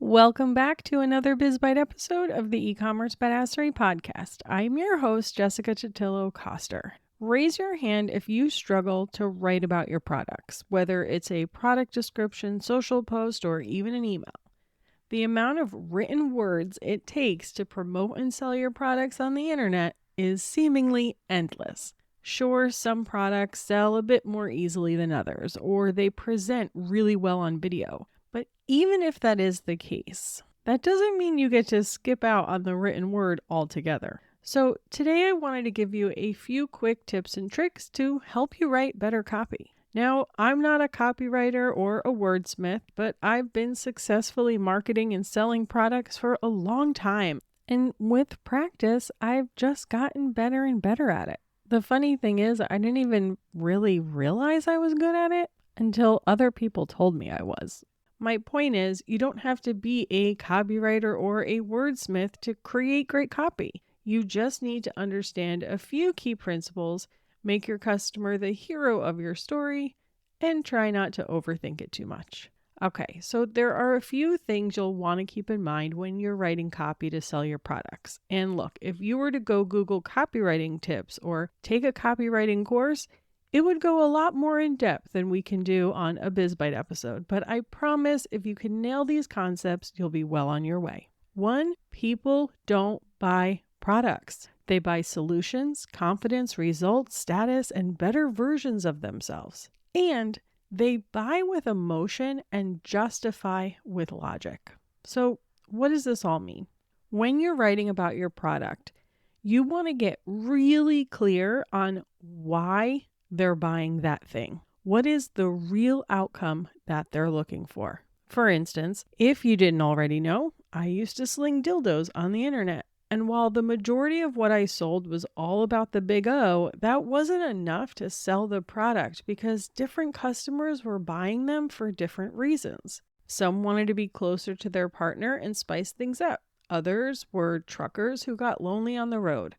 Welcome back to another BizBite episode of the eCommerce Badassery podcast. I'm your host, Jessica Chitillo-Coster. Raise your hand if you struggle to write about your products, whether it's a product description, social post, or even an email. The amount of written words it takes to promote and sell your products on the internet is seemingly endless. Sure, some products sell a bit more easily than others, or they present really well on video. But even if that is the case, that doesn't mean you get to skip out on the written word altogether. So today I wanted to give you a few quick tips and tricks to help you write better copy. Now, I'm not a copywriter or a wordsmith, but I've been successfully marketing and selling products for a long time. And with practice, I've just gotten better and better at it. The funny thing is, I didn't even really realize I was good at it until other people told me I was. My point is, you don't have to be a copywriter or a wordsmith to create great copy. You just need to understand a few key principles, make your customer the hero of your story, and try not to overthink it too much. Okay, so there are a few things you'll want to keep in mind when you're writing copy to sell your products. And look, if you were to go Google copywriting tips or take a copywriting course, it would go a lot more in depth than we can do on a BizBite episode, but I promise if you can nail these concepts, you'll be well on your way. 1, people don't buy products. They buy solutions, confidence, results, status, and better versions of themselves. And they buy with emotion and justify with logic. So what does this all mean? When you're writing about your product, you want to get really clear on why they're buying that thing. What is the real outcome that they're looking for? For instance, if you didn't already know, I used to sling dildos on the internet. And while the majority of what I sold was all about the big O, that wasn't enough to sell the product because different customers were buying them for different reasons. Some wanted to be closer to their partner and spice things up. Others were truckers who got lonely on the road.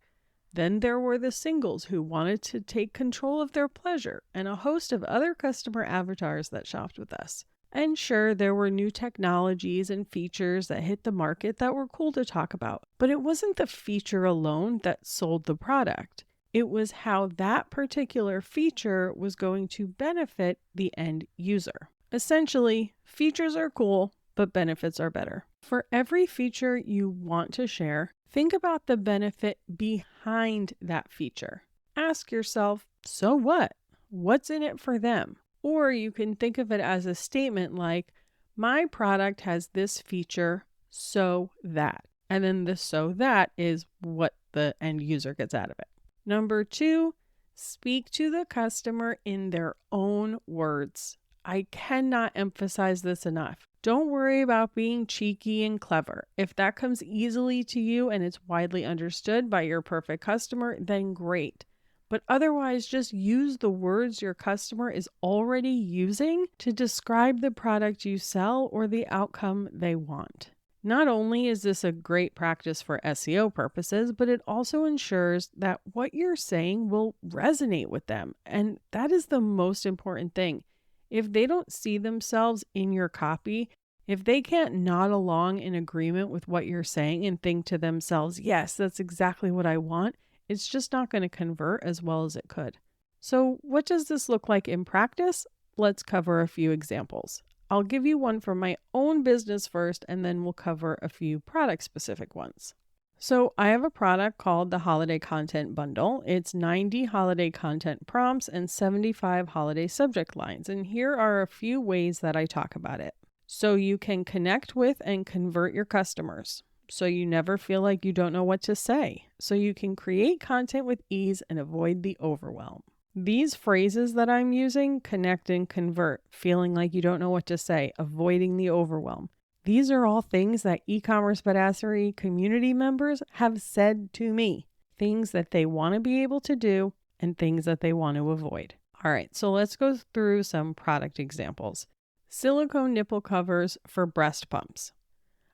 Then there were the singles who wanted to take control of their pleasure, and a host of other customer avatars that shopped with us. And sure, there were new technologies and features that hit the market that were cool to talk about. But it wasn't the feature alone that sold the product. It was how that particular feature was going to benefit the end user. Essentially, features are cool, but benefits are better. For every feature you want to share, think about the benefit behind that feature. Ask yourself, so what? What's in it for them? Or you can think of it as a statement like, my product has this feature, so that. And then the so that is what the end user gets out of it. Number 2, speak to the customer in their own words. I cannot emphasize this enough. Don't worry about being cheeky and clever. If that comes easily to you and it's widely understood by your perfect customer, then great. But otherwise, just use the words your customer is already using to describe the product you sell or the outcome they want. Not only is this a great practice for SEO purposes, but it also ensures that what you're saying will resonate with them. And that is the most important thing. If they don't see themselves in your copy, if they can't nod along in agreement with what you're saying and think to themselves, yes, that's exactly what I want, it's just not going to convert as well as it could. So what does this look like in practice? Let's cover a few examples. I'll give you one from my own business first, and then we'll cover a few product-specific ones. So I have a product called the Holiday Content Bundle. It's 90 holiday content prompts and 75 holiday subject lines. And here are a few ways that I talk about it. So you can connect with and convert your customers. So you never feel like you don't know what to say. So you can create content with ease and avoid the overwhelm. These phrases that I'm using, connect and convert, feeling like you don't know what to say, avoiding the overwhelm. These are all things that eCommerce Badassery community members have said to me. Things that they want to be able to do and things that they want to avoid. All right, so let's go through some product examples. Silicone nipple covers for breast pumps.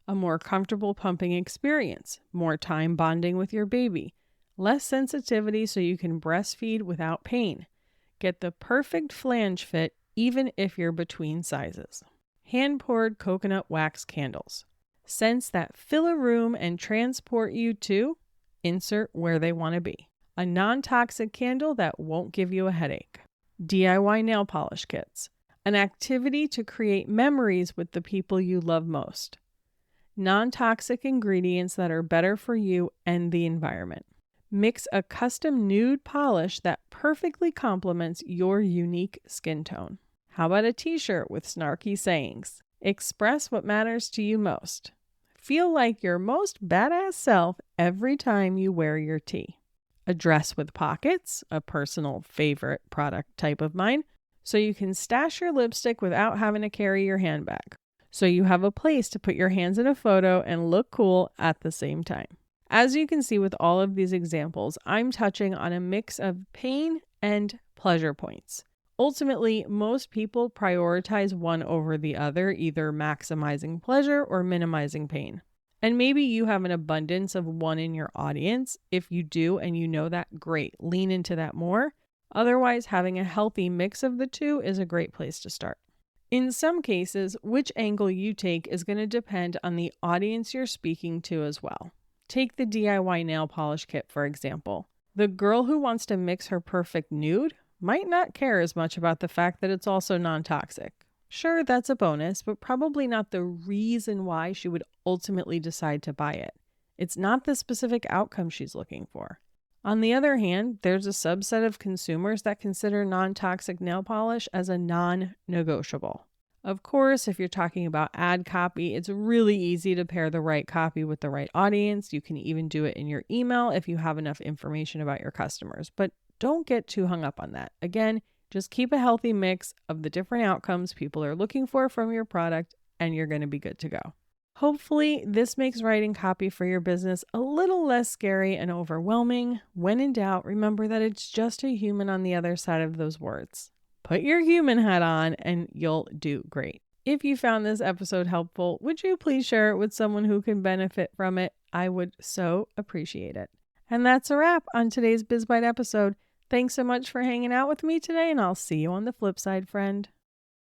A more comfortable pumping experience. More time bonding with your baby. Less sensitivity so you can breastfeed without pain. Get the perfect flange fit even if you're between sizes. Hand-poured coconut wax candles. scents that fill a room and transport you to insert where they want to be. A non-toxic candle that won't give you a headache. DIY nail polish kits. An activity to create memories with the people you love most. Non-toxic ingredients that are better for you and the environment. Mix a custom nude polish that perfectly complements your unique skin tone. How about a t-shirt with snarky sayings? Express what matters to you most. Feel like your most badass self every time you wear your tee. A dress with pockets, a personal favorite product type of mine, so you can stash your lipstick without having to carry your handbag. So you have a place to put your hands in a photo and look cool at the same time. As you can see with all of these examples, I'm touching on a mix of pain and pleasure points. Ultimately, most people prioritize one over the other, either maximizing pleasure or minimizing pain. And maybe you have an abundance of one in your audience. If you do and you know that, great, lean into that more. Otherwise, having a healthy mix of the two is a great place to start. In some cases, which angle you take is going to depend on the audience you're speaking to as well. Take the DIY nail polish kit, for example. The girl who wants to mix her perfect nude might not care as much about the fact that it's also non-toxic. Sure, that's a bonus, but probably not the reason why she would ultimately decide to buy it. It's not the specific outcome she's looking for. On the other hand, there's a subset of consumers that consider non-toxic nail polish as a non-negotiable. Of course, if you're talking about ad copy, it's really easy to pair the right copy with the right audience. You can even do it in your email if you have enough information about your customers, but don't get too hung up on that. Again, just keep a healthy mix of the different outcomes people are looking for from your product, and you're going to be good to go. Hopefully, this makes writing copy for your business a little less scary and overwhelming. When in doubt, remember that it's just a human on the other side of those words. Put your human hat on and you'll do great. If you found this episode helpful, would you please share it with someone who can benefit from it? I would so appreciate it. And that's a wrap on today's BizBite episode. Thanks so much for hanging out with me today, and I'll see you on the flip side, friend.